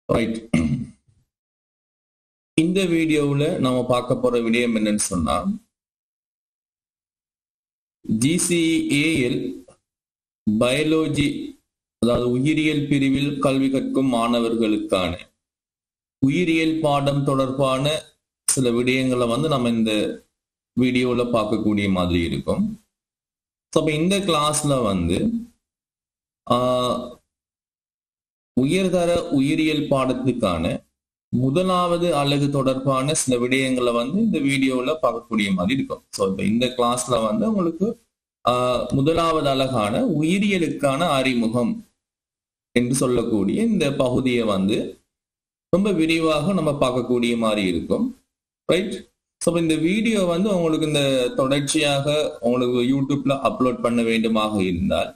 Right. இந்த வீடியோவில் நாம பார்க்க போற விடயம் என்னன்னு சொன்னா, GCEAL பயாலஜி, அதாவது உயிரியல் பிரிவில் கல்வி கற்கும் மாணவர்களுக்கான உயிரியல் பாடம் தொடர்பான சில விடயங்களை நம்ம இந்த வீடியோல பார்க்கக்கூடிய மாதிரி இருக்கும். அப்ப இந்த கிளாஸ்ல உயர்தர உயிரியல் பாடத்துக்கான முதலாவது அலகு தொடர்பான சில விடயங்களை இந்த வீடியோல பார்க்கக்கூடிய மாதிரி இருக்கும். ஸோ இப்போ இந்த கிளாஸ்ல உங்களுக்கு முதலாவது அலகான உயிரியலுக்கான அறிமுகம் என்று சொல்லக்கூடிய இந்த பகுதியை ரொம்ப விரிவாக நம்ம பார்க்கக்கூடிய மாதிரி இருக்கும். ரைட். ஸோ இந்த வீடியோ உங்களுக்கு இந்த தொடர்ச்சியாக உங்களுக்கு யூடியூப்ல அப்லோட் பண்ண வேண்டுமாக இருந்தால்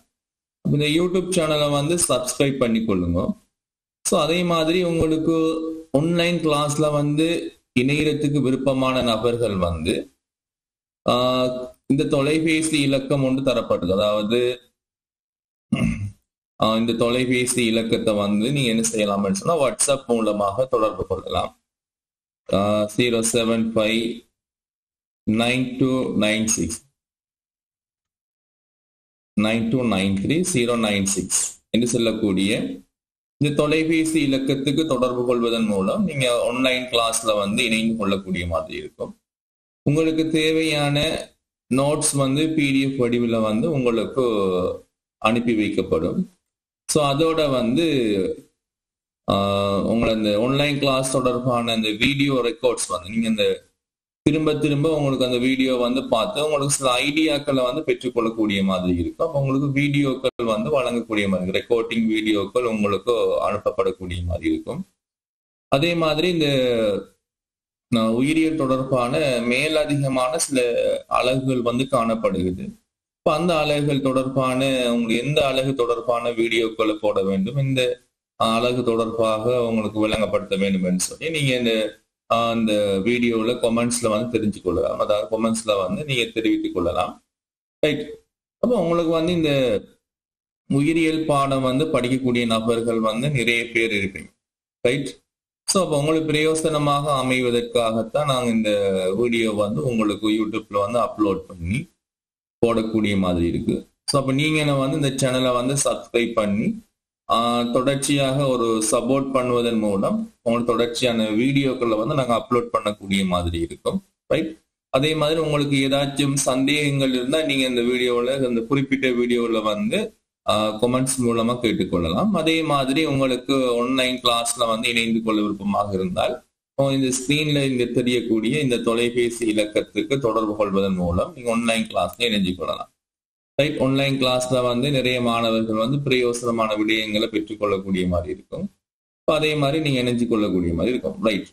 இந்த யூடியூப் சேனலை சப்ஸ்கிரைப் பண்ணி கொள்ளுங்க. ஸோ அதே மாதிரி உங்களுக்கு ஆன்லைன் கிளாஸ்ல இணையத்துக்கு விருப்பமான நபர்கள் இந்த தொலைபேசி இலக்கம் ஒன்று தரப்பட்டது. அதாவது இந்த தொலைபேசி இலக்கத்தை நீங்க என்ன செய்யலாம்னு சொன்னா வாட்ஸ்அப் மூலமாக தொடர்பு கொள்ளலாம். 0759296 என்று சொல்லக்கூடிய இந்த தொலைபேசி இலக்கத்துக்கு தொடர்பு கொள்வதன் மூலம் நீங்க ஆன்லைன் கிளாஸ்ல இணைந்து கொள்ளக்கூடிய மாதிரி இருக்கும். உங்களுக்கு தேவையான நோட்ஸ் பிடிஎஃப் வடிவில் உங்களுக்கு அனுப்பி வைக்கப்படும். ஸோ அதோட உங்களை இந்த ஆன்லைன் கிளாஸ் தொடர்பான இந்த வீடியோ ரெக்கார்ட்ஸ் நீங்க இந்த திரும்ப திரும்ப உங்களுக்கு அந்த வீடியோ பார்த்து உங்களுக்கு சில ஐடியாக்களை பெற்றுக்கொள்ளக்கூடிய மாதிரி இருக்கும். அப்போ உங்களுக்கு வீடியோக்கள் வழங்கக்கூடிய மாதிரி ரெக்கார்டிங் வீடியோக்கள் உங்களுக்கு அனுப்பப்படக்கூடிய மாதிரி இருக்கும். அதே மாதிரி இந்த உயிரியல் தொடர்பான மேலதிகமான சில அலகுகள் காணப்படுகிறது. இப்போ அந்த அலகுகள் தொடர்பான உங்களுக்கு எந்த அலகு தொடர்பான வீடியோக்களை போட வேண்டும், இந்த அலகு தொடர்பாக உங்களுக்கு விளங்கப்படுத்த வேண்டும் என்று சொல்லி நீங்க இந்த வீடியோல கொமெண்ட்ஸ்ல தெரிஞ்சு கொள்ளலாம். அதாவது கொமெண்ட்ஸ்ல நீங்க தெரிவித்துக் கொள்ளலாம். ரைட். அப்போ உங்களுக்கு இந்த உயிரியல் பாடம் படிக்கக்கூடிய நபர்கள் நிறைய பேர் இருப்பீங்க. ரைட். ஸோ அப்போ உங்களுக்கு பிரயோசனமாக அமைவதற்காகத்தான் நாங்கள் இந்த வீடியோ உங்களுக்கு யூடியூப்ல அப்லோட் பண்ணி போடக்கூடிய மாதிரி இருக்கு. ஸோ அப்போ நீங்க இந்த சேனலை சப்ஸ்கிரைப் பண்ணி தொடர்ச்சியாக ஒரு சப்போர்ட் பண்ணுவதன் மூலம் உங்களுக்கு தொடர்ச்சியான வீடியோக்களை நாங்கள் அப்லோட் பண்ணக்கூடிய மாதிரி இருக்கும். ரைட். அதே மாதிரி உங்களுக்கு ஏதாச்சும் சந்தேகங்கள் இருந்தால் நீங்க இந்த வீடியோவில் இந்த குறிப்பிட்ட வீடியோவில் கொமெண்ட்ஸ் மூலமா கேட்டுக்கொள்ளலாம். அதே மாதிரி உங்களுக்கு ஆன்லைன் கிளாஸ்ல இணைந்து கொள்ள விருப்பமாக இருந்தால் இந்த ஸ்கிரீன்ல இங்க தெரியக்கூடிய இந்த தொலைபேசி இலக்கத்துக்கு தொடர்பு கொள்வதன் மூலம் நீங்க ஆன்லைன் கிளாஸ்ல இணைஞ்சு கொள்ளலாம். ரைட். ஆன்லைன் கிளாஸ்ல நிறைய மாணவர்கள் பிரயோசனமான விடயங்களை பெற்றுக்கொள்ளக்கூடிய மாதிரி இருக்கும். அதே மாதிரி நீங்க இணைஞ்சு கொள்ளக்கூடிய மாதிரி இருக்கும். ரைட்.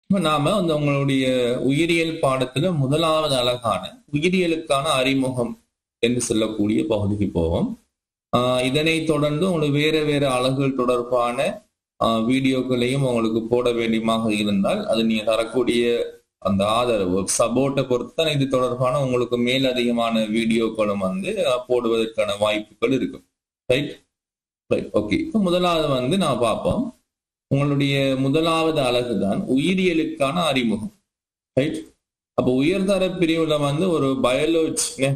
இப்போ நாம உங்களுடைய உயிரியல் பாடத்துல முதலாவது அலகான உயிரியலுக்கான அறிமுகம் என்று சொல்லக்கூடிய பகுதிக்கு போவோம். இதனை தொடர்ந்து உங்களுக்கு வேற அலகுகள் தொடர்பான வீடியோக்களையும் உங்களுக்கு போட வேண்டியமாக இருந்தால் அது நீங்க தரக்கூடிய அந்த ஆதரவு சப்போர்ட்டை பொறுத்து தான் இது தொடர்பான உங்களுக்கு மேலதிகமான வீடியோக்களும் போடுவதற்கான வாய்ப்புகள் இருக்கும். ரைட். ரைட். ஓகே. இப்போ முதலாவது நான் பார்ப்போம். உங்களுடைய முதலாவது அலகு தான் உயிரியலுக்கான அறிமுகம். ரைட். அப்போ உயர்தர பிரிவுல ஒரு பயாலஜி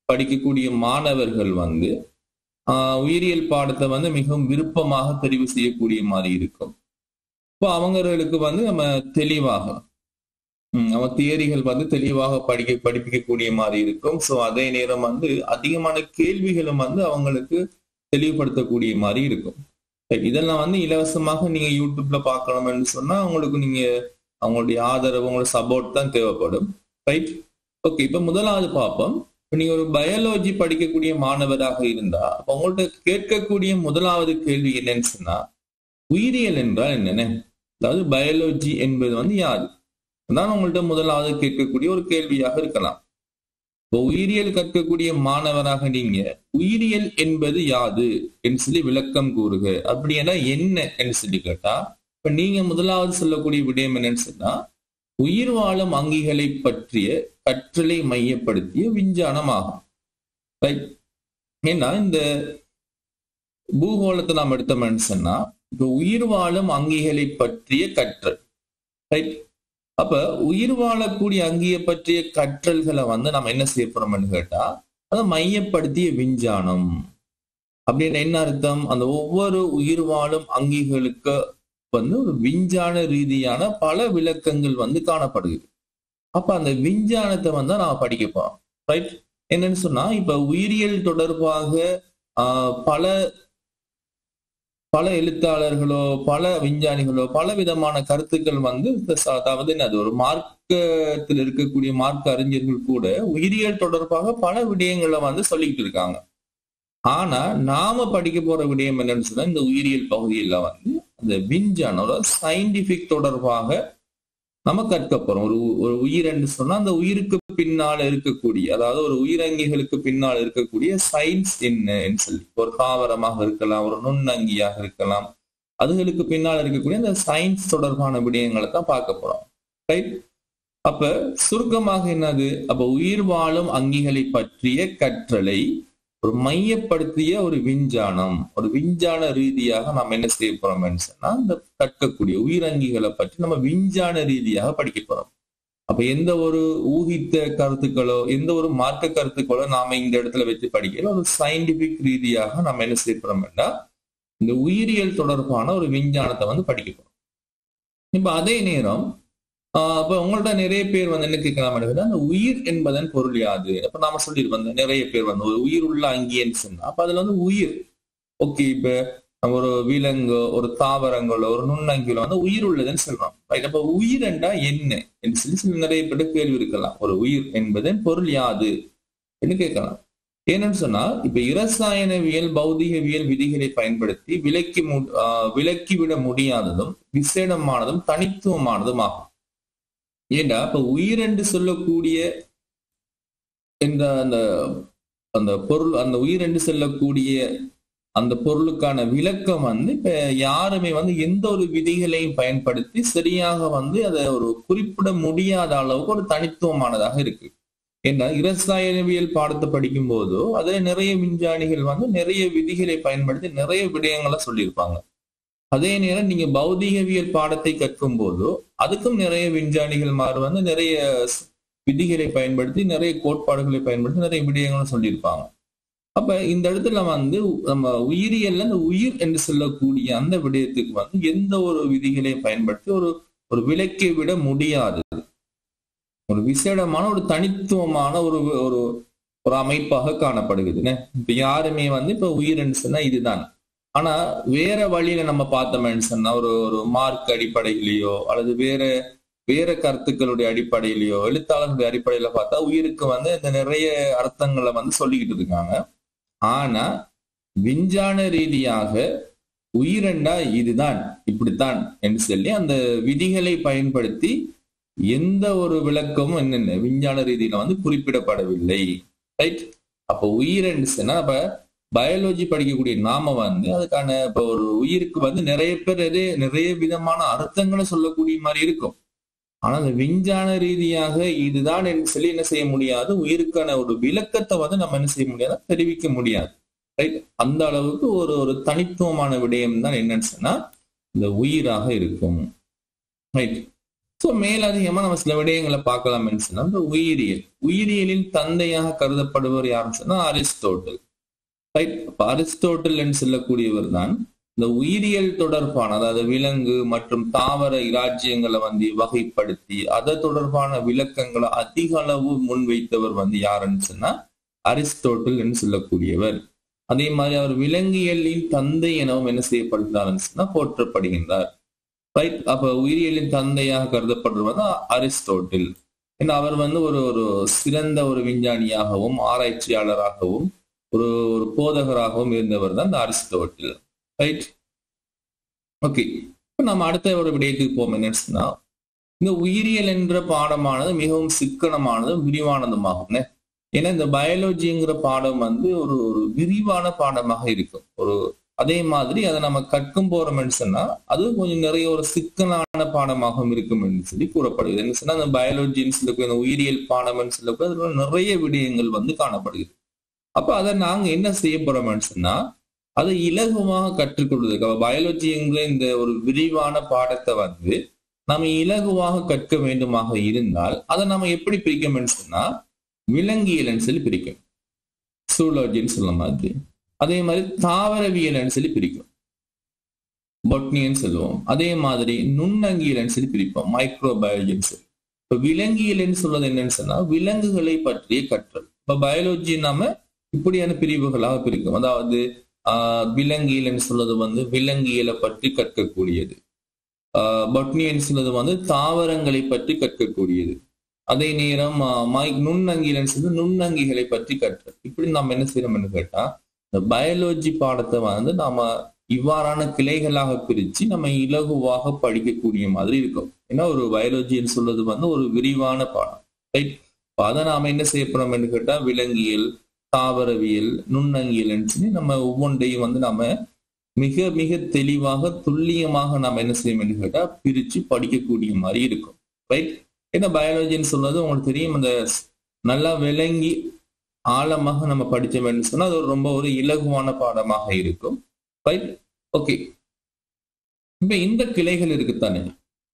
படிக்கக்கூடிய மாணவர்கள் உயிரியல் பாடத்தை மிகவும் விருப்பமாக தெரிவு செய்யக்கூடிய மாதிரி இருக்கும். இப்போ அவங்களுக்கு நம்ம தெளிவாக நம்ம தியரிகள் தெளிவாக படிப்பிக்கக்கூடிய மாதிரி இருக்கும். ஸோ அதே நேரம் அதிகமான கேள்விகளும் அவங்களுக்கு தெளிவுபடுத்தக்கூடிய மாதிரி இருக்கும். இதெல்லாம் இலவசமாக நீங்க யூடியூப்ல பார்க்கணும்னு சொன்னா உங்களுக்கு நீங்க அவங்களுடைய ஆதரவு உங்களோட சப்போர்ட் தான் தேவைப்படும். ரைட். ஓகே. இப்ப முதலாவது பார்ப்போம். இப்ப நீங்க ஒரு பயாலஜி படிக்கக்கூடிய மாணவராக இருந்தா அப்ப உங்கள்ட்ட கேட்கக்கூடிய முதலாவது கேள்வி என்னன்னு சொன்னா உயிரியல் என்றால் என்னென்ன, அதாவது பயாலஜி என்பது யாது தான் உங்கள்ட்ட முதலாவது கேட்கக்கூடிய ஒரு கேள்வியாக இருக்கலாம். இப்போ உயிரியல் கற்கக்கூடிய மாணவராக நீங்க உயிரியல் என்பது யாது என்று சொல்லி விளக்கம் கூறுக அப்படின்னா என்ன என்று சொல்லி கேட்டா இப்ப நீங்க முதலாவது சொல்லக்கூடிய விடயம் என்னன்னு சொன்னா உயிர் வாழும் அங்கிகளை பற்றிய கற்றலை மையப்படுத்திய விஞ்ஞானம் ஆகும். ரைட். ஏன்னா இந்த பூகோளத்தை நாம் எடுத்தோம்னு சொன்னா இப்ப உயிர் வாழும் அங்கிகளை பற்றிய கற்றல். ரைட். அப்ப உயிர் வாழக்கூடிய அங்கியை பற்றிய கற்றல்களை வந்து நம்ம என்ன செய்ய போறோம்னு கேட்டா, அதை மையப்படுத்திய விஞ்ஞானம் அப்படின்னு என்ன அர்த்தம்? அந்த ஒவ்வொரு உயிர் வாழும் அங்கிகளுக்கு வந்து ஒரு விஞ்ஞான ரீதியான பல விளக்கங்கள் வந்து காணப்படுது. அப்ப அந்த விஞ்ஞானத்தை வந்து நாம படிக்க போறோம். ரைட். என்னன்னு சொன்னா, இப்ப உயிரியல் தொடர்பாக பல பல எழுத்தாளர்களோ பல விஞ்ஞானிகளோ பல விதமான கருத்துக்கள் வந்து அதாவது அது ஒரு மார்க்கத்தில் இருக்கக்கூடிய மார்க்க அறிஞர்கள் கூட உயிரியல் தொடர்பாக பல விடயங்களை வந்து சொல்லிக்கிட்டு இருக்காங்க. ஆனா நாம படிக்க போற விடயம் என்னன்னு சொன்னா, இந்த உயிரியல் பகுதியில வந்து அந்த விஞ்ஞானம் சயின்டிபிக் தொடர்பாக நம்ம கற்க போறோம். ஒரு உயிர் என்று சொன்னா அந்த உயிருக்கு பின்னால் இருக்கக்கூடிய, அதாவது ஒரு உயிரங்கிகளுக்கு பின்னால் இருக்கக்கூடிய சயின்ஸ் என்னன்னு சொல்லி, ஒரு தாவரமாக இருக்கலாம், ஒரு நுண்ணங்கியாக இருக்கலாம், அதுகளுக்கு பின்னால் இருக்கக்கூடிய அந்த சயின்ஸ் தொடர்பான விடயங்களை தான் பார்க்க போறோம். ரைட். அப்ப சுருக்கமாக என்னது? அப்ப உயிர் வாழும் அங்கிகளை பற்றிய கற்றலை ஒரு மையப்படுத்திய ஒரு விஞ்ஞானம், ஒரு விஞ்ஞான ரீதியாக நாம் என்ன செய்ய போறோம்னு சொன்னா, இந்த கற்கக்கூடிய உயிரங்கிகளை பற்றி நம்ம விஞ்ஞான ரீதியாக படிக்க போறோம். அப்ப எந்த ஒரு ஊகித்த கருத்துக்களோ எந்த ஒரு மார்க்க கருத்துக்களோ நாம இந்த இடத்துல வச்சு படிக்கல, ஒரு சயின்டிபிக் ரீதியாக நம்ம என்ன செய்ய போறோம்னா இந்த உயிரியல் தொடர்பான ஒரு விஞ்ஞானத்தை வந்து படிக்க போறோம். இப்ப அதே நேரம் அப்ப உங்கள்ட்ட நிறைய பேர் வந்து என்ன கேட்கலாம், அந்த உயிர் என்பதன் பொருள் யாது? அப்ப நாம சொல்லியிருப்போம், நிறைய பேர் வந்து ஒரு உயிர் உள்ள அங்கின்னு சொன்னா அப்ப அதுல வந்து உயிர் ஓகே, இப்ப நம்ம ஒரு விலங்கோ ஒரு தாவரங்களோ ஒரு நுண்ணங்கிலோ வந்து உயிர் உள்ளதுன்னு சொல்றோம். அப்ப உயிர் என்றா என்ன என்று சொல்லி நிறைய பேர் கேள்வி இருக்கலாம். ஒரு உயிர் என்பதன் பொருள் யாது என்று கேட்கலாம். ஏன்னு சொன்னா, இப்ப இரசாயனவியல் பௌதிகவியல் விதிகளை பயன்படுத்தி விலக்கிவிட முடியாததும் விசேடமானதும் தனித்துவமானதும் ஆகும். ஏண்டா இப்ப உயிர் என்று சொல்லக்கூடிய என்ற அந்த அந்த பொருள், அந்த உயிர் என்று சொல்லக்கூடிய அந்த பொருளுக்கான விளக்கம் வந்து இப்ப யாருமே வந்து எந்த ஒரு விதிகளையும் பயன்படுத்தி சரியாக வந்து அதை ஒரு குறிப்பிட முடியாத அளவுக்கு ஒரு தனித்துவமானதாக இருக்கு. ஏன்னா இரசாயனவியல் பாடத்தை படிக்கும் போதோ அதே நிறைய விஞ்ஞானிகள் வந்து நிறைய விதிகளை பயன்படுத்தி நிறைய விடயங்களை சொல்லியிருப்பாங்க. அதே நேரம் நீங்க பௌதிகவியல் பாடத்தை கற்கும் போதோ அதுக்கும் நிறைய விஞ்ஞானிகள் வந்து நிறைய விதிகளை பயன்படுத்தி நிறைய கோட்பாடுகளை பயன்படுத்தி நிறைய விடயங்களும் சொல்லியிருப்பாங்க. அப்ப இந்த இடத்துல வந்து நம்ம உயிரியல்ல அந்த உயிர் என்று சொல்லக்கூடிய அந்த விடயத்துக்கு வந்து எந்த ஒரு விதிகளை பயன்படுத்தி ஒரு விலக்கை விட முடியாது, ஒரு விசேடமான ஒரு தனித்துவமான ஒரு ஒரு ஒரு அமைப்பாக காணப்படுகிறது. இப்ப யாருமே வந்து இப்ப உயிர் என்று சொன்னா இதுதான். ஆனா வேற வழியில நம்ம பார்த்தோம்னு சொன்னா ஒரு மார்க் அடிப்படையிலேயோ அல்லது வேற கருத்துக்களுடைய அடிப்படையிலேயோ எழுத்தாளர்களுடைய அடிப்படையில பார்த்தா உயிருக்கு வந்து இந்த நிறைய அர்த்தங்களை வந்து சொல்லிக்கிட்டு இருக்காங்க. ஆனா விஞ்ஞான ரீதியாக உயிரெண்டா இதுதான் இப்படித்தான் என்று சொல்லி அந்த விதிகளை பயன்படுத்தி எந்த ஒரு விளக்கமும் என்னென்ன விஞ்ஞான ரீதியில வந்து குறிப்பிடப்படவில்லை. ரைட். அப்ப உயிரென்று சொன்னா அப்ப பயாலஜி படிக்கக்கூடிய நாம வந்து அதுக்கான இப்ப ஒரு உயிருக்கு வந்து நிறைய பேர் நிறைய விதமான அர்த்தங்களை சொல்லக்கூடிய மாதிரி இருக்கும். ஆனா அந்த விஞ்ஞான ரீதியாக இதுதான் என்று சொல்லி என்ன செய்ய முடியாது, உயிருக்கான ஒரு விளக்கத்தை வந்து நம்ம என்ன செய்ய முடியாது, தெரிவிக்க முடியாது. ரைட். அந்த அளவுக்கு ஒரு தனித்துவமான விடயம் தான் என்னன்னு சொன்னா இந்த உயிராக இருக்கும். ரைட். ஸோ மேலதிகமா நம்ம சில விடயங்களை பார்க்கலாம்னு சொன்னா இந்த உயிரியலின் தந்தையாக கருதப்படுவர் யாருன்னு சொன்னா அரிஸ்டோட்டில். ரைட். அரிஸ்டோட்டில் என்று சொல்லக்கூடியவர் தான் இந்த உயிரியல் தொடர்பான, அதாவது விலங்கு மற்றும் தாவர இராஜ்யங்களை வந்து வகைப்படுத்தி அதை தொடர்பான விளக்கங்களை அதிக அளவு முன்வைத்தவர் வந்து யாருன்னு சொன்னா அரிஸ்டோட்டில் என்று சொல்லக்கூடியவர். அதே மாதிரி அவர் விலங்கியலின் தந்தை எனவும் என்ன செய்யப்படுகிறார்னு சொன்னா போற்றப்படுகின்றார். ரைட். அப்ப உயிரியலின் தந்தையாக கருதப்படுவது அரிஸ்டோட்டில். ஏன்னா அவர் வந்து ஒரு சிறந்த ஒரு விஞ்ஞானியாகவும் ஆராய்ச்சியாளராகவும் ஒரு போதகராகவும் இருந்தவர் தான் இந்த அரிஸ்டோட்டில். ரைட். ஓகே. இப்ப நம்ம அடுத்த ஒரு விடயத்துக்கு போவோம். என்னன்னு சொன்னா இந்த உயிரியல் என்ற பாடமானது மிகவும் சிக்கனமானதும் விரிவானதுமாகும். ஏன்னா இந்த பயாலஜிங்கிற பாடம் வந்து ஒரு விரிவான பாடமாக இருக்கும். அதே மாதிரி அதை நம்ம கற்கும் போறோம்னு சொன்னா அது கொஞ்சம் நிறைய ஒரு சிக்கலான பாடமாகவும் இருக்கும் என்று சொல்லி கூறப்படுகிறது. என்ன சொன்னா அந்த பயாலஜின்னு சொல்லக்கூடிய இந்த உயிரியல் பாடம்னு சொல்லக்கூடிய அதுல நிறைய விடயங்கள் வந்து காணப்படுகிறது. அப்ப அதை நாங்க என்ன செய்ய போறோம்னு சொன்னா அதை இலகுவாக கற்றுக்கொள்வதற்கு பயாலஜி என்கிற இந்த ஒரு விரிவான பாடத்தை வந்து நம்ம இலகுவாக கற்க வேண்டுமாக இருந்தால் அதை நம்ம எப்படி பிரிக்கணும்னு சொன்னா விலங்கியல்னு சொல்லி பிரிக்கும், சூலோஜின்னு சொல்ல மாதிரி. அதே மாதிரி தாவரவியல்னு சொல்லி பிரிக்கும், பொட்னின்னு சொல்லுவோம். அதே மாதிரி நுண்ணங்கியல்னு சொல்லி பிரிப்போம், மைக்ரோபயாலஜின்னு சொல்லி. இப்ப விலங்கியல்னு சொல்றது என்னன்னு சொன்னா விலங்குகளை பற்றிய கற்றல். இப்ப பயாலஜி நாம இப்படியான பிரிவுகளாக பிரிக்கும். அதாவது விலங்கியல்னு சொல்றது வந்து விலங்கியலை பற்றி கற்கக்கூடியது, பொட்னின்னு சொல்றது வந்து தாவரங்களை பற்றி கற்கக்கூடியது. அதே நேரம் நுண்ணங்கியல்னு சொல்றது நுண்ணங்கிகளை பற்றி கற்றல். இப்படி நம்ம என்ன செய்யறோம்னு கேட்டா இந்த பயாலஜி பாடத்தை வந்து நாம இவ்வாறான கிளைகளாக பிரிச்சு நம்ம இலகுவாக படிக்கக்கூடிய மாதிரி இருக்கும். ஏன்னா ஒரு பயாலஜின்னு சொல்றது வந்து ஒரு விரிவான பாடம், ரைட்? அதை நாம என்ன செய்யப்படுறோம்னு கேட்டா விலங்கியல், தாவரவியல், நுண்ணங்கியல் சொல்லி நம்ம ஒவ்வொன்றையும் வந்து நம்ம மிக மிக தெளிவாக துல்லியமாக நம்ம என்ன செய்யணும்னு கேட்டா பிரிச்சு படிக்கக்கூடிய மாதிரி இருக்கும், ரைட்? ஏன்னா பயாலஜின்னு சொல்றது உங்களுக்கு தெரியும், அந்த நல்லா விளங்கி ஆழமாக நம்ம படிச்சோம்னு சொன்னா அது ரொம்ப ஒரு இலகுவான பாடமாக இருக்கும், ரைட்? ஓகே, இப்ப இந்த கிளைகள் இருக்குத்தானே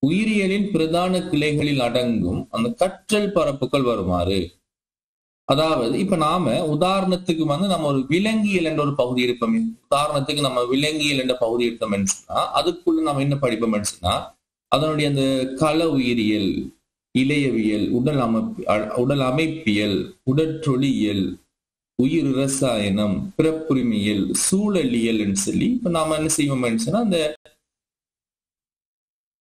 உயிரியலின் பிரதான கிளைகளில் அடங்கும் அந்த கற்றல் பரப்புகள் வருமாறு. அதாவது இப்ப நாம உதாரணத்துக்கு வந்து நம்ம ஒரு விலங்கியல் என்ற ஒரு பகுதி இருப்போம். உதாரணத்துக்கு நம்ம விலங்கியல் என்ற பகுதி எடுத்தோம்னு சொன்னா அதுக்குள்ள நம்ம என்ன படிப்போம்னு சொன்னா அதனுடைய அந்த கள உயிரியல், இளையவியல், உடல் அமைப்பியல், உடற்றொலியல், உயிர் இரசாயனம், பிறப்புரிமையல், சூழலியல் சொல்லி இப்ப நாம என்ன செய்வோம்னு சொன்னா அந்த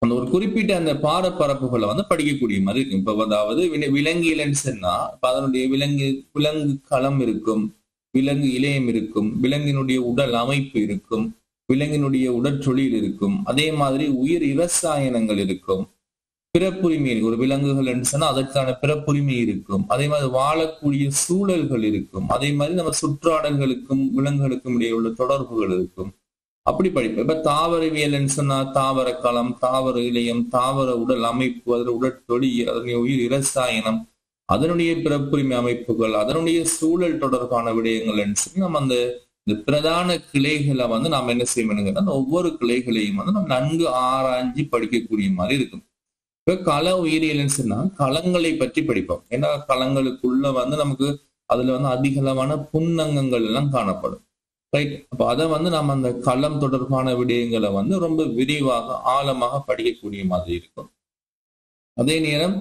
ஒரு குறிப்பிட்ட அந்த பாடப்பரப்புகளை வந்து படிக்கக்கூடிய மாதிரி இருக்கும். இப்ப அதாவது விலங்கியல்னு சொன்னா இப்ப அதனுடைய விலங்கு களம் இருக்கும், விலங்கு இலையம் இருக்கும், விலங்கினுடைய உடல் அமைப்பு இருக்கும், விலங்கினுடைய உடற்சொலியில் இருக்கும். அதே மாதிரி உயிர் இரசாயனங்கள் இருக்கும், பிறப்புரிமை ஒரு விலங்குகள் சொன்னா அதற்கான பிறப்புரிமை இருக்கும். அதே மாதிரி வாழக்கூடிய சூழல்கள் இருக்கும். அதே மாதிரி நம்ம சுற்றாடல்களுக்கும் விலங்குகளுக்கும் இடையே உள்ள தொடர்புகள் இருக்கும். அப்படி படிப்போம். இப்ப தாவரவியல் சொன்னா தாவர களம், தாவர இலையம், தாவர உடல் அமைப்பு, அதனுடைய உடற்தொழி, அதனுடைய உயிர் இரசாயனம், அதனுடைய பிறப்புரிமை அமைப்புகள், அதனுடைய சூழல் தொடர்பான விடயங்கள் சொல்லி நம்ம அந்த பிரதான கிளைகளை வந்து நாம என்ன செய்யணுங்கன்னா அந்த ஒவ்வொரு கிளைகளையும் வந்து நம்ம நன்கு ஆராய்ஞ்சி படிக்கக்கூடிய மாதிரி இருக்கும். இப்ப கள உயிரியல் சொன்னா களங்களை பற்றி படிப்போம். ஏன்னா களங்களுக்குள்ள வந்து நமக்கு அதுல வந்து அதிகளவான புன்னங்கங்கள் எல்லாம் காணப்படும், ரைட்? அப்ப அதை வந்து நம்ம அந்த களம் தொடர்பான விடயங்களை வந்து ரொம்ப விரிவாக ஆழமாக படிக்கக்கூடிய மாதிரி இருக்கும். அதே நேரம்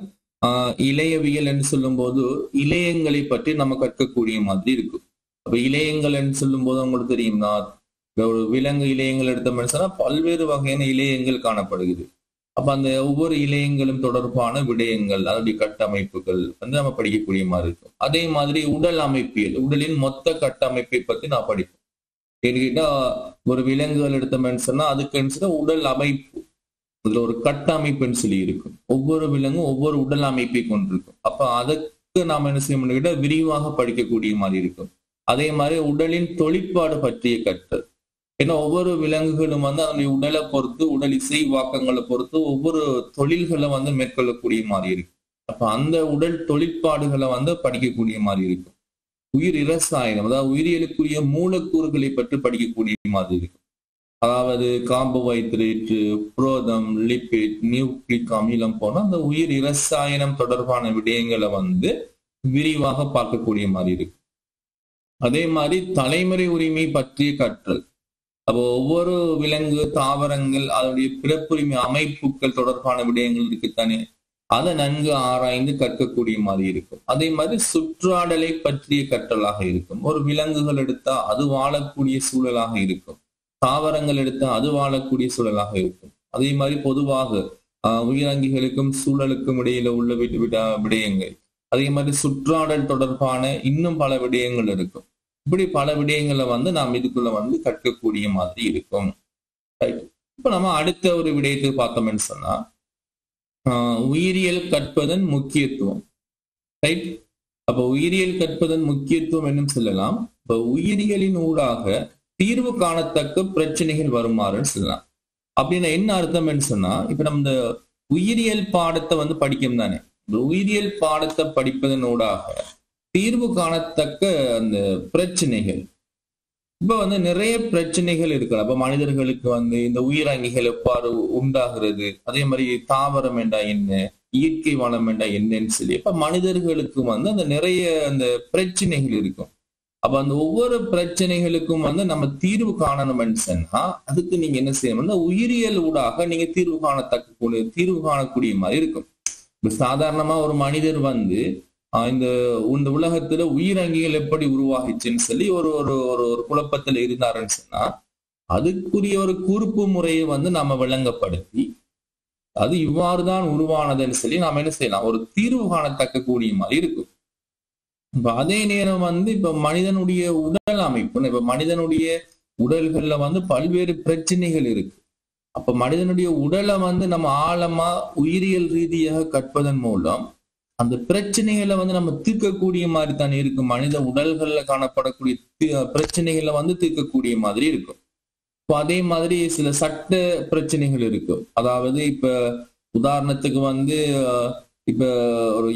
இளையவியல் என்று சொல்லும் போது இளையங்களை பற்றி நம்ம கற்கக்கூடிய மாதிரி இருக்கும். அப்ப இளையங்கள் என்று சொல்லும் போது உங்களுக்கு தெரியும்னா ஒரு விலங்கு இளையங்கள் எடுத்தோம்னு சொன்னா பல்வேறு வகையான இளையங்கள் காணப்படுகிறது. அப்ப அந்த ஒவ்வொரு இளையங்களும் தொடர்பான விடயங்கள், அதனுடைய கட்டமைப்புகள் வந்து நம்ம படிக்கக்கூடிய மாதிரி இருக்கும். அதே மாதிரி உடல் அமைப்பியல், உடலின் மொத்த கட்டமைப்பை பத்தி நான் படிப்போம். கேட்டா ஒரு விலங்குகள் எடுத்தோம்னு சொன்னா அதுக்கு உடல் அமைப்பு, அதுல ஒரு கட்டமைப்புன்னு சொல்லி இருக்கும். ஒவ்வொரு விலங்கும் ஒவ்வொரு உடல் அமைப்பை கொண்டிருக்கும். அப்ப அதுக்கு நாம என்ன செய்ய கேட்டா விரிவாக படிக்கக்கூடிய மாதிரி இருக்கும். அதே மாதிரி உடலின் தொழிற்பாடு பற்றிய கற்றல். ஏன்னா ஒவ்வொரு விலங்குகளும் வந்து அதனுடைய உடலை பொறுத்து, உடல் இசை வாக்கங்களை பொறுத்து ஒவ்வொரு தொழில்களை வந்து மேற்கொள்ளக்கூடிய மாதிரி இருக்கு. அப்ப அந்த உடல் தொழிற்பாடுகளை வந்து படிக்கக்கூடிய மாதிரி இருக்கும். உயிர் இரசாயனம், அதாவது உயிரியலுக்குரிய மூலக்கூறுகளை பற்றி படிக்கக்கூடிய மாதிரி இருக்கும். அதாவது கார்போஹைட்ரேட், புரோதம், லிபிட், நியூக்ளிக் அமிலம் போன அந்த உயிர் இரசாயனம் தொடர்பான விடயங்களை வந்து விரிவாக பார்க்கக்கூடிய மாதிரி இருக்கு. அதே மாதிரி தலைமுறை உரிமை பற்றிய கற்றல். அப்போ ஒவ்வொரு விலங்கு, தாவரங்கள், அதனுடைய பிறப்புரிமை அமைப்புகள் தொடர்பான விடயங்கள் இருக்குத்தானே, அதை நன்கு ஆராய்ந்து கற்கக்கூடிய மாதிரி இருக்கும். அதே மாதிரி சுற்றாடலை பற்றிய கற்றலாக இருக்கும். ஒரு விலங்குகள் எடுத்தா அது வாழக்கூடிய சூழலாக இருக்கும், தாவரங்கள் எடுத்தா அது வாழக்கூடிய சூழலாக இருக்கும். அதே மாதிரி பொதுவாக உயிரங்கிகளுக்கும் சூழலுக்கும் இடையில உள்ள விடயங்கள், அதே மாதிரி சுற்றாடல் தொடர்பான இன்னும் பல விடயங்கள் இருக்கும். இப்படி பல விடயங்களை வந்து நாம் இதுக்குள்ள வந்து கற்கக்கூடிய மாதிரி இருக்கும். இப்ப நம்ம அடுத்த ஒரு விடயத்தை பார்த்தோம்னு சொன்னா உயிரியல் கற்பதன் முக்கியத்துவம், ரைட்? அப்ப உயிரியல் கற்பதன் முக்கியத்துவம் என்னும் சொல்லலாம். இப்ப உயிரியலின் ஊடாக தீர்வு காணத்தக்க பிரச்சனைகள் வருமாறுன்னு சொல்லலாம். அப்படின்னா என்ன அர்த்தம்னு சொன்னா இப்ப நம்ம இந்த உயிரியல் பாடத்தை வந்து படிக்கும் தானே, இந்த உயிரியல் பாடத்தை படிப்பதன் ஊடாக தீர்வு காணத்தக்க அந்த பிரச்சனைகள், இப்ப வந்து நிறைய பிரச்சனைகள் இருக்கு. அப்ப மனிதர்களுக்கு வந்து இந்த உயிரங்கிகள் எவ்வாறு உண்டாகிறது, அதே மாதிரி தாவரம் என்றா என்ன, இயற்கை வளம் என்றா என்னன்னு சொல்லி இப்ப மனிதர்களுக்கு வந்து அந்த நிறைய அந்த பிரச்சனைகள் இருக்கும். அப்ப அந்த ஒவ்வொரு பிரச்சனைகளுக்கும் வந்து நம்ம தீர்வு காணணும்னு சொன்னா அதுக்கு நீங்க என்ன செய்யணும்னா உயிரியல் ஊடாக நீங்க தீர்வு காணக்கூடிய மாதிரி இருக்கும். இப்ப சாதாரணமா ஒரு மனிதர் வந்து இந்த இந்த உலகத்துல உயிரங்கிகள் எப்படி உருவாகிச்சுன்னு சொல்லி ஒரு ஒரு ஒரு ஒரு குழப்பத்துல இருந்தாருன்னு சொன்னா அதுக்குரிய ஒரு கூர்ப்பு முறையை வந்து நம்ம விளங்கப்படுத்தி அது இவ்வாறுதான் உருவானதுன்னு சொல்லி நாம என்ன செய்யலாம், ஒரு தீர்வு காணத்தக்க கூடிய மாதிரி இருக்கும். இப்ப அதே நேரம் வந்து இப்ப மனிதனுடைய உடல் அமைப்பு, இப்ப மனிதனுடைய உடல்கள்ல வந்து பல்வேறு பிரச்சனைகள் இருக்கு. அப்ப மனிதனுடைய உடலை வந்து நம்ம ஆழமா உயிரியல் ரீதியாக கற்பதன் மூலம் அந்த பிரச்சனைகளை வந்து நம்ம தீர்க்கக்கூடிய மாதிரி தானே இருக்கு. மனித உடல்கள்ல காணப்படக்கூடிய பிரச்சனைகளை வந்து தீர்க்கக்கூடிய மாதிரி இருக்கும். இப்போ அதே மாதிரி சில சட்ட பிரச்சனைகள் இருக்கு. அதாவது இப்ப உதாரணத்துக்கு வந்து இப்ப ஒரு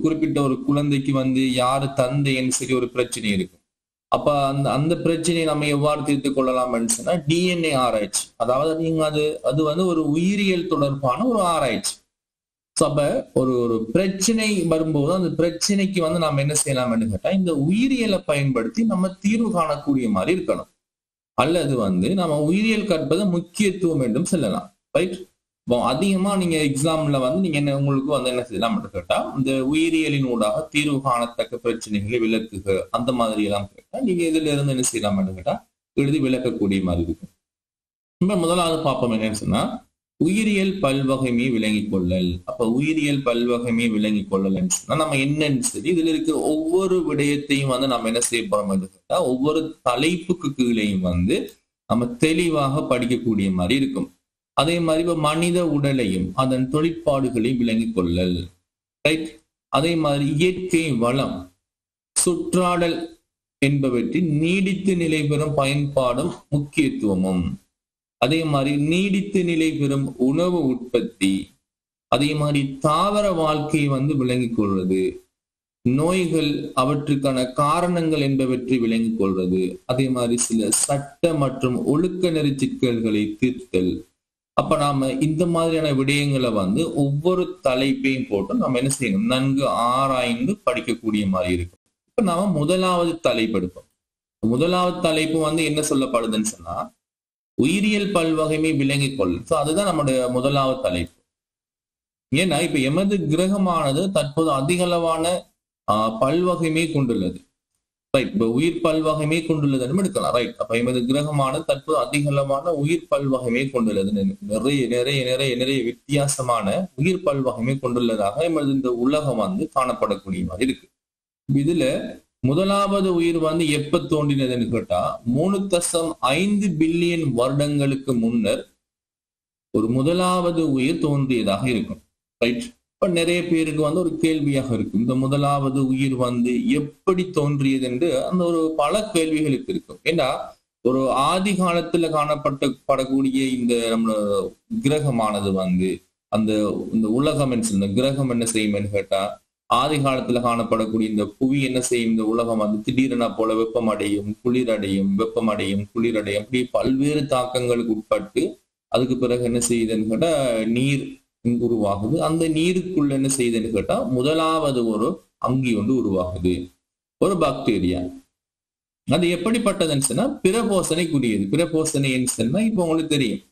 குறிப்பிட்ட ஒரு குழந்தைக்கு வந்து யாரு தந்தைன்னு சொல்லி ஒரு பிரச்சனை இருக்கு. அப்ப அந்த பிரச்சனையை நம்ம எவ்வாறு தீர்த்து கொள்ளலாம்னு சொன்னா டிஎன்ஏ ஆராய்ச்சி. அதாவது நீங்க அது வந்து ஒரு உயிரியல் தொடர்பான ஒரு ஆராய்ச்சி. அப்ப ஒரு பிரச்சனை வரும்போது அந்த பிரச்சனைக்கு வந்து நம்ம என்ன செய்யலாம்னு கேட்டா இந்த உயிரியலை பயன்படுத்தி நம்ம தீர்வு காணக்கூடிய மாதிரி இருக்கணும். அல்லது வந்து நம்ம உயிரியல் கற்பது முக்கியத்துவம் என்றும் சொல்லலாம். ரைட். அதிகமா நீங்க எக்ஸாம்ல வந்து நீங்க என்ன உங்களுக்கு வந்து என்ன செய்யலாம் கேட்டா இந்த உயிரியலின் ஊடாக தீர்வு காணத்தக்க பிரச்சனைகளை விளக்குக அந்த மாதிரி எல்லாம் கேட்டா நீங்க இதுல இருந்து என்ன செய்யலாம் கேட்டா எழுதி விளக்கக்கூடிய மாதிரி இருக்கும். இப்ப முதலாவது பார்ப்போம் என்னன்னு சொன்னா உயிரியல் பல்வகைமையை விளங்கிக் கொள்ளல். அப்ப உயிரியல் பல்வகைமையை விளங்கிக் கொள்ளல்னு சொன்னா நம்ம என்னன்னு சொல்லி இதுல இருக்க ஒவ்வொரு விடயத்தையும் வந்து நம்ம என்ன செய்ய போறோம் கேட்டா ஒவ்வொரு தலைப்புக்கு கீழையும் வந்து நம்ம தெளிவாக படிக்கக்கூடிய மாதிரி இருக்கும். அதே மாதிரி இப்ப மனித உடலையும் அதன் தொழிற்பாடுகளையும் விளங்கிக் கொள்ளல். ரைட். அதே மாதிரி இயற்கை வளம், சுற்றாடல் என்பவற்றின் நீடித்து நிலை பெறும் பயன்பாடும் முக்கியத்துவமும், அதே மாதிரி நீடித்து நிலை பெறும் உணவு உற்பத்தி, அதே மாதிரி தாவர வாழ்க்கையை வந்து விளங்கிக் கொள்வது, நோய்கள் அவற்றுக்கான காரணங்கள் என்பவற்றை விளங்கிக் கொள்வது, அதே மாதிரி சில சட்ட மற்றும் ஒழுக்க நெறி சிக்கல்களை தீர்த்தல். அப்ப நாம இந்த மாதிரியான விடயங்களை வந்து ஒவ்வொரு தலைப்பையும் போட்டு நம்ம என்ன செய்யணும், நன்கு ஆராய்ந்து படிக்கக்கூடிய மாதிரி இருக்கும். இப்ப நாம முதலாவது தலைப்பு எடுப்போம். முதலாவது தலைப்பு வந்து என்ன சொல்லப்படுதுன்னு சொன்னா உயிரியல் பல்வகைமை விளங்கிக் கொள். அதுதான் நம்முடைய முதலாவது தலைப்பு. ஏன்னா இப்ப எமது கிரகமானது தற்போது அதிகளவான பல்வகைமை கொண்டுள்ளது. ரைட். இப்ப உயிர் பல்வகைமை கொண்டுள்ளதுன்னு எடுக்கலாம். ரைட். அப்ப எமது கிரகமானது தற்போது அதிகளவான உயிர் பல்வகைமை கொண்டுள்ளது. நிறைய நிறைய நிறைய நிறைய வித்தியாசமான உயிர் பல்வகைமை கொண்டுள்ளதாக எமது இந்த உலகம் வந்து காணப்படக்கூடிய மாதிரி இருக்கு. இதுல முதலாவது உயிர் வந்து எப்ப தோன்றினதுன்னு கேட்டா 3.5 பில்லியன் வருடங்களுக்கு முன்னர் ஒரு முதலாவது உயிர் தோன்றியதாக இருக்கும். ரைட். இப்ப நிறைய பேருக்கு வந்து ஒரு கேள்வியாக இருக்கும், இந்த முதலாவது உயிர் வந்து எப்படி தோன்றியது என்று அந்த ஒரு பல கேள்விகளுக்கு இருக்கும். ஏன்னா ஒரு ஆதி காலத்துல காணப்படக்கூடிய இந்த நம்ம கிரகமானது வந்து அந்த இந்த உலகம் என்ன கிரகம் என்ன செய்யும் கேட்டா ஆதி காலத்துல காணப்படக்கூடிய இந்த புவி என்ன செய்யும், இந்த உலகம் வந்து திடீரென போல வெப்பமடையும் குளிரடையும் வெப்பமடையும் குளிரடையும் அப்படி பல்வேறு தாக்கங்களுக்கு உட்பட்டு அதுக்கு பிறகு என்ன செய்யுதுன்னு கேட்டா நீர் உருவாகுது. அந்த நீருக்குள்ள என்ன செய்யுதுன்னு கேட்டா முதலாவது ஒரு அங்கி ஒன்று உருவாகுது, ஒரு பாக்டீரியா. அது எப்படிப்பட்டதுன்னு சொன்னா பிரபோசனைக்குரியது. பிரபோசனைன்னு சொன்னா இப்ப உங்களுக்கு தெரியும்,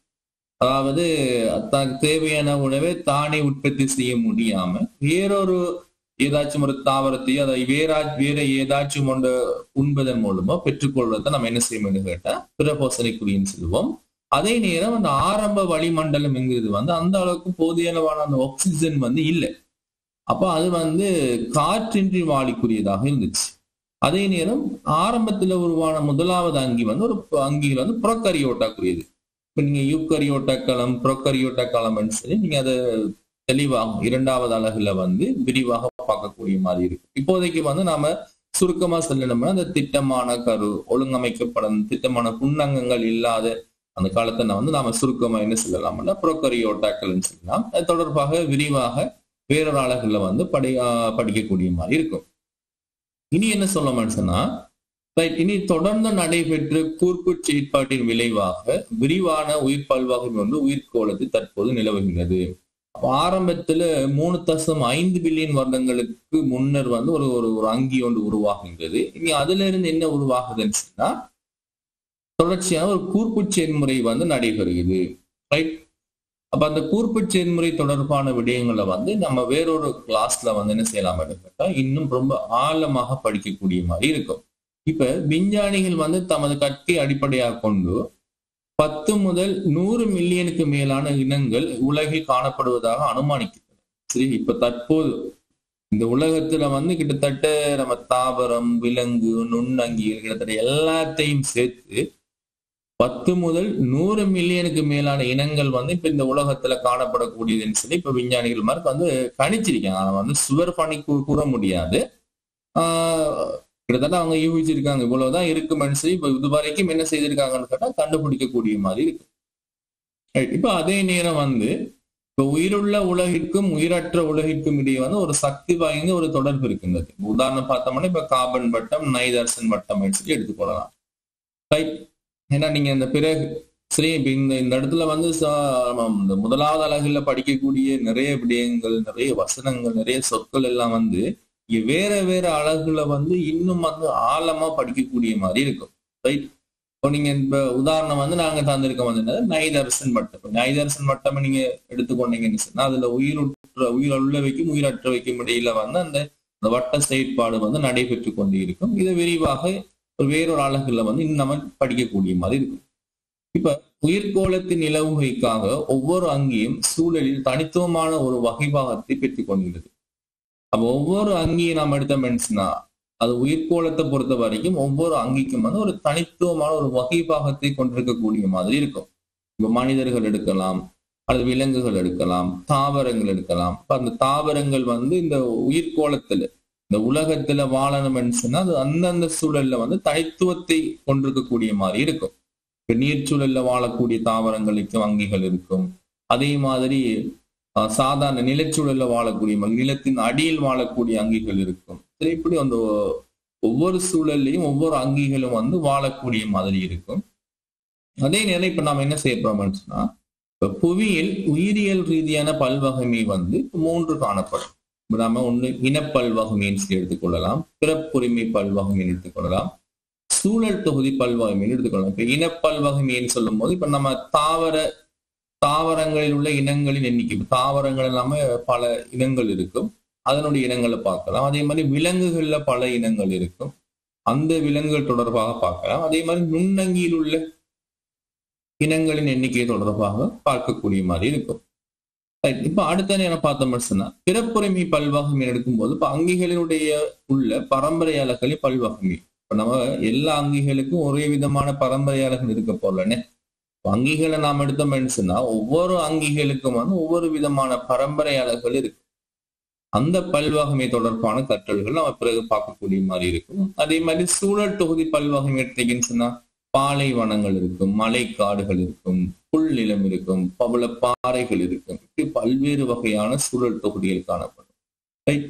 அதாவது தனக்கு தேவையான உணவை தானே உற்பத்தி செய்ய முடியாம வேறொரு ஏதாச்சும் ஒரு தாவரத்தையோ அதை வேற ஏதாச்சும் ஒன்று உண்பதன் மூலமா பெற்றுக்கொள்றத நம்ம என்ன செய்யணும்னு கேட்டா பிரபோசனைக்குரியன்னு சொல்லுவோம். அதே நேரம் அந்த ஆரம்ப வளிமண்டலம் என்கிறது வந்து அந்த அளவுக்கு போதியளவான அந்த ஆக்சிஜன் வந்து இல்லை. அப்ப அது வந்து காற்றின்றி வாழிக்குரியதாக இருந்துச்சு. அதே நேரம் ஆரம்பத்துல உருவான முதலாவது அங்கி வந்து ஒரு அங்கிகள் வந்து புறக்கரியோட்டாக்குரியது. இப்ப நீங்க யூக்கரியோட்டா களம் புறக்கரியோட்டா களம்னு சொல்லி நீங்க அதை தெளிவாக இரண்டாவது அலகுல வந்து விரிவாக பார்க்கக்கூடிய மாதிரி இருக்கு. இப்போதைக்கு வந்து நாம சுருக்கமா சொல்லணும்னா அந்த திட்டமான கரு ஒழுங்கமைக்கப்படும் திட்டமான புன்னங்கங்கள் இல்லாத அந்த காலத்தை வந்து நாம சுருக்கமா என்ன சொல்லலாம்னா புரோக்கரியோட்டாக்கள்னு சொல்லலாம். அது தொடர்பாக விரிவாக வேறொரு அலகுல வந்து படிக்கக்கூடிய மாதிரி இருக்கும். இனி என்ன சொல்லலாம்னு சொன்னா இனி தொடர்ந்து நடைபெற்ற கூர்ப்பு செயற்பாட்டின் விளைவாக விரிவான உயிர் பல்வகை ஒன்று உயிர்கோளத்தில் தற்போது நிலவுகின்றது. ஆரம்பத்துல 3.5 பில்லியன் வருடங்களுக்கு முன்னர் வந்து ஒரு ஒரு ஒரு அங்கி ஒன்று உருவாகின்றது. இனி அதுல இருந்து என்ன உருவாகுதுன்னு சொன்னா தொடர்ச்சியாக ஒரு கூர்ப்பு செயல்முறை வந்து நடைபெறுகிறது. ரைட். அப்ப அந்த கூர்ப்பு செயல்முறை தொடர்பான விடயங்களை வந்து நம்ம வேறொரு கிளாஸ்ல வந்து என்ன செய்யலாம் கேட்டா இன்னும் ரொம்ப ஆழமாக படிக்கக்கூடிய மாதிரி இருக்கும். இப்ப விஞ்ஞானிகள் வந்து தமது கற்கை அடிப்படையாக கொண்டு 10 முதல் 100 மில்லியனுக்கு மேலான இனங்கள் உலகில் காணப்படுவதாக அனுமானிக்கின்றனர். சரி, இப்ப தற்போது இந்த உலகத்துல வந்து கிட்டத்தட்ட நம்ம தாவரம், விலங்கு, நுண்ணங்கிகள் கிட்டத்தட்ட எல்லாத்தையும் சேர்த்து 10 முதல் 100 மில்லியனுக்கு மேலான இனங்கள் வந்து இப்ப இந்த உலகத்துல காணப்படக்கூடியதுன்னு சொல்லி இப்ப விஞ்ஞானிகள் மாதிரி வந்து கணிச்சிருக்காங்க. ஆனா வந்து சுவர் பண்ணி கூற முடியாது. கிட்டத்தட்ட அவங்க யூகிச்சிருக்காங்க இவ்வளவுதான் இருக்குமென்னு சொல்லி இப்ப இது வரைக்கும் என்ன செய்திருக்காங்கன்னு கேட்டா கண்டுபிடிக்கக்கூடிய மாதிரி இருக்கு. இப்ப அதே நேரம் வந்து இப்ப உயிருள்ள உலகிற்கும் உயிரற்ற உலகிற்கும் இடையே வந்து ஒரு சக்தி வாய்ந்த ஒரு தொடர்பு இருக்கின்றது. உதாரணம் பார்த்தோம்னா இப்ப கார்பன் வட்டம், நைதர்சன் வட்டம் சொல்லி எடுத்துக்கொள்ளலாம். ஏன்னா நீங்க இந்த பிறகு சரி இப்ப இந்த இடத்துல வந்து இந்த முதலாவது அலகுல படிக்கக்கூடிய நிறைய விடயங்கள், நிறைய வசனங்கள், நிறைய சொற்கள் எல்லாம் வந்து வேற வேற அழகுல வந்து இன்னும் வந்து ஆழமா படிக்கக்கூடிய மாதிரி இருக்கும். ரைட். இப்போ நீங்க இப்ப உதாரணம் வந்து நாங்க தந்திருக்க வந்து நைதர்சன் வட்டம். நைதர்சன் வட்டம் நீங்க எடுத்துக்கொண்டீங்கன்னு சொன்னா அதுல உயிருள்ளவைக்கும் உயிரற்றவைக்கும் இடையில வந்து அந்த வட்ட செயற்பாடு வந்து நடைபெற்று கொண்டு இருக்கும். இதை விரிவாக வேறொரு அழகுல வந்து இன்னும் நம்ம படிக்கக்கூடிய மாதிரி இருக்கும். இப்ப உயிர்கோளத்தின் நிலவுகைக்காக ஒவ்வொரு அங்கியும் சூழலில் தனித்துவமான ஒரு வகைபாகத்தை பெற்றுக் கொண்டுள்ளது. அப்ப ஒவ்வொரு அங்கியை நாம் எடுத்தோம்னா அது உயிர்கோளத்தை பொறுத்த வரைக்கும் ஒவ்வொரு அங்கிக்கும் வந்து ஒரு தனித்துவமான ஒரு வகைபாகத்தை கொண்டிருக்கக்கூடிய மாதிரி இருக்கும். இப்ப மனிதர்கள் எடுக்கலாம், அல்லது விலங்குகள் எடுக்கலாம், தாவரங்கள் எடுக்கலாம். இப்ப அந்த தாவரங்கள் வந்து இந்த உயிர்கோளத்துல இந்த உலகத்துல வாழணும்னு சொன்னா அது அந்தந்த சூழல்ல வந்து தனித்துவத்தை கொண்டிருக்கக்கூடிய மாதிரி இருக்கும். இப்ப நீர்ச்சூழல்ல வாழக்கூடிய தாவரங்களுக்கும் அங்கிகள் இருக்கும். அதே மாதிரி சாதாரண நிலச்சூழல்ல வாழக்கூடிய நிலத்தின் அடியில் வாழக்கூடிய அங்கிகள் இருக்கும். இப்படி அந்த ஒவ்வொரு சூழல்லையும் ஒவ்வொரு அங்கிகளும் வந்து வாழக்கூடிய மாதிரி இருக்கும். அதே நேரம் இப்ப நாம என்ன செய்யறோம்னு சொன்னா இப்ப புவியில் உயிரியல் ரீதியான பல்வகைமை வந்து 3 காணப்படும். நாம ஒண்ணு இனப்பல்வகைமைன்னு சொல்லி எடுத்துக்கொள்ளலாம், பிறப்புரிமை பல்வகைமைன்னு எடுத்துக்கொள்ளலாம், சூழல் தொகுதி பல்வகைமைன்னு எடுத்துக்கொள்ளலாம். இப்ப இனப்பல்வகைமைன்னு சொல்லும் போது இப்ப நம்ம தாவரங்களில் உள்ள இனங்களின் எண்ணிக்கை, தாவரங்கள் எல்லாமே பல இனங்கள் இருக்கும், அதனுடைய இனங்களை பார்க்கலாம். அதே மாதிரி விலங்குகள்ல பல இனங்கள் இருக்கும், அந்த விலங்குகள் தொடர்பாக பார்க்கலாம். அதே மாதிரி நுண்ணங்கியில் உள்ள இனங்களின் எண்ணிக்கை தொடர்பாக பார்க்கக்கூடிய மாதிரி இருக்கும். இப்ப அடுத்த நேரம் பார்த்தோம்னு சொன்னா பிறப்புரிமை பல்வகைமை எடுக்கும் போது இப்ப அங்கிகளினுடைய உள்ள பரம்பரையாளர்களின் பல்வகைமை. இப்ப நம்ம எல்லா அங்கிகளுக்கும் ஒரே விதமான பரம்பரையாளர்கள் இருக்க போலன்னு அங்கிகளை நாம் எடுத்தோம்னு சொன்னா ஒவ்வொரு அங்கிகளுக்கும் வந்து ஒவ்வொரு விதமான பரம்பரையாளர்கள் இருக்கு. அந்த பல்வகைமை தொடர்பான கற்றல்கள் நம்ம பிறகு பார்க்கக்கூடிய மாதிரி இருக்கும். அதே மாதிரி சூழல் தொகுதி பல்வகைமை எடுத்தீங்கன்னு சொன்னா பாலைவனங்கள் இருக்கும், மலை காடுகள் இருக்கும், புல் நிலம் இருக்கும், பல பாறைகள் இருக்கும். இப்படி பல்வேறு வகையான சூழல் தொகுதிகள் காணப்படும். ரைட்.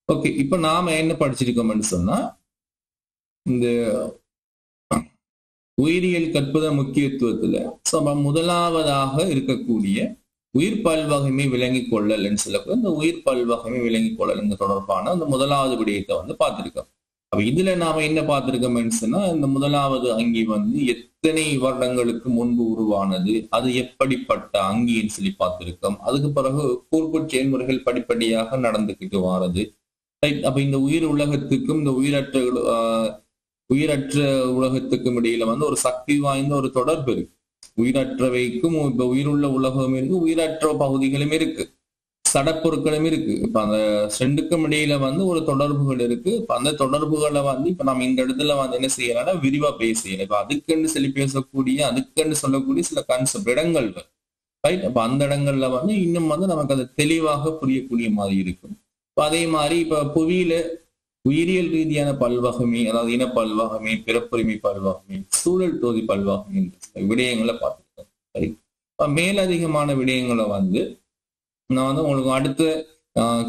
ஓகே, இப்ப நாம என்ன படிச்சிருக்கோம்னு சொன்னா இந்த உயிரியல் கற்பதன் முக்கியத்துவத்துல முதலாவதாக இருக்கக்கூடிய உயிர் பல்வகைமை விளங்கிக் கொள்ளல் சொல்லக்கூடிய இந்த உயிர் பல்வகைமை விளங்கிக் கொள்ளல் தொடர்பான அந்த முதலாவது விடயத்தை வந்து பார்த்திருக்கோம். அப்ப இதுல நாம என்ன பார்த்திருக்கோம்னு சொன்னா இந்த முதலாவது அங்கி வந்து எத்தனை வருடங்களுக்கு முன்பு உருவானது, அது எப்படிப்பட்ட அங்கின்னு சொல்லி பார்த்திருக்கோம். அதுக்கு பிறகு கூர்ப்பு செயல்முறைகள் படிப்படியாக நடந்துகிட்டு வாரது. அப்ப இந்த உயிர் உலகத்துக்கும் இந்த உயிரற்ற உலகத்துக்கும் இடையில வந்து ஒரு சக்தி வாய்ந்த ஒரு தொடர்பு இருக்கு. உயிரற்றவைக்கும் இப்ப உயிருள்ள உலகம் இருக்கு, உயிரற்ற பகுதிகளும் இருக்கு, சடப்பொருட்களும் இருக்கு. இப்ப அந்த ரெண்டுக்கும் இடையில வந்து ஒரு தொடர்புகள் இருக்கு. இப்ப அந்த தொடர்புகளை வந்து இப்ப நம்ம இந்த இடத்துல வந்து என்ன செய்யலாம்னா விரிவா பேசலாம். இப்ப அதுக்குன்னு சொல்லி பேசக்கூடிய, அதுக்குன்னு சொல்லக்கூடிய சில கான்செப்ட் இடங்கள் ரைட். அப்ப அந்த இடங்கள்ல வந்து இன்னும் வந்து நமக்கு அது தெளிவாக புரியக்கூடிய மாதிரி இருக்கும். இப்ப அதே மாதிரி இப்ப புவியில உயிரியல் ரீதியான பல்வகைமை, அதாவது இன பல்வகைமை, பிறப்புரிமை பல்வகைமை, சூழல் தொகுதி பல்வகைமை விடயங்களை பார்த்துருக்கோம். சரி, மேலதிகமான விடயங்களை வந்து நான் வந்து உங்களுக்கு அடுத்த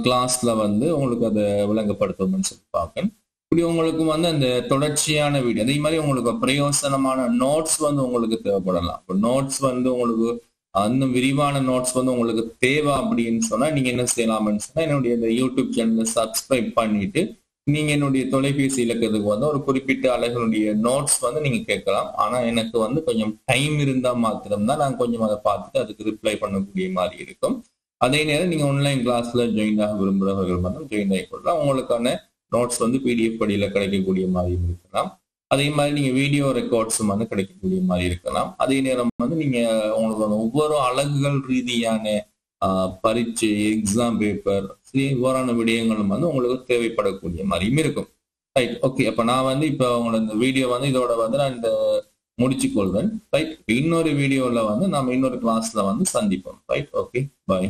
கிளாஸ்ல வந்து உங்களுக்கு அதை விளங்கப்படுத்தணும்னு சொல்லி பார்க்கேன். இப்படி உங்களுக்கு வந்து அந்த தொடர்ச்சியான வீடியோ அதே மாதிரி உங்களுக்கு பிரயோசனமான நோட்ஸ் வந்து உங்களுக்கு தேவைப்படலாம். இப்போ நோட்ஸ் வந்து உங்களுக்கு இன்னும் விரிவான நோட்ஸ் வந்து உங்களுக்கு தேவை அப்படின்னு சொன்னா நீங்க என்ன செய்யலாம்னு சொன்னா என்னுடைய இந்த யூடியூப் சேனலை சப்ஸ்கிரைப் பண்ணிட்டு நீங்க என்னுடைய தொலைபேசி இலக்கத்துக்கு வந்து ஒரு குறிப்பிட்ட அலைகளுடைய நோட்ஸ் வந்து நீங்க கேட்கலாம். ஆனா எனக்கு வந்து கொஞ்சம் டைம் இருந்தா மாத்திரம்தான் நான் கொஞ்சம் அதை பார்த்துட்டு அதுக்கு ரிப்ளை பண்ணக்கூடிய மாதிரி இருக்கும். அதே நேரம் நீங்க ஆன்லைன் கிளாஸ்ல ஜாயின் ஆக விரும்புறவர்கள் மட்டும் ஜாயின் ஆகிக்கொள்ளலாம். உங்களுக்கான நோட்ஸ் வந்து பிடிஎஃப் படியில கிடைக்கக்கூடிய மாதிரி இருக்கலாம். அதே மாதிரி நீங்க வீடியோ ரெக்கார்ட்ஸும் வந்து கிடைக்கக்கூடிய மாதிரி இருக்கலாம். அதே நேரம் வந்து நீங்க உங்களுக்கு ஒவ்வொரு அலகுகள் ரீதியான பரீட்சை, எக்ஸாம் பேப்பர், இவ்வாறான விடயங்களும் வந்து உங்களுக்கு தேவைப்படக்கூடிய மாதிரியும் இருக்கும். Right, okay. அப்ப நான் வந்து இப்ப உங்களோட இந்த வீடியோ வந்து இதோட வந்து நான் இந்த முடிச்சு கொள்வேன். ரைட், இன்னொரு வீடியோல வந்து நாம இன்னொரு கிளாஸ்ல வந்து சந்திப்போம். ரைட், ஓகே, பாய்.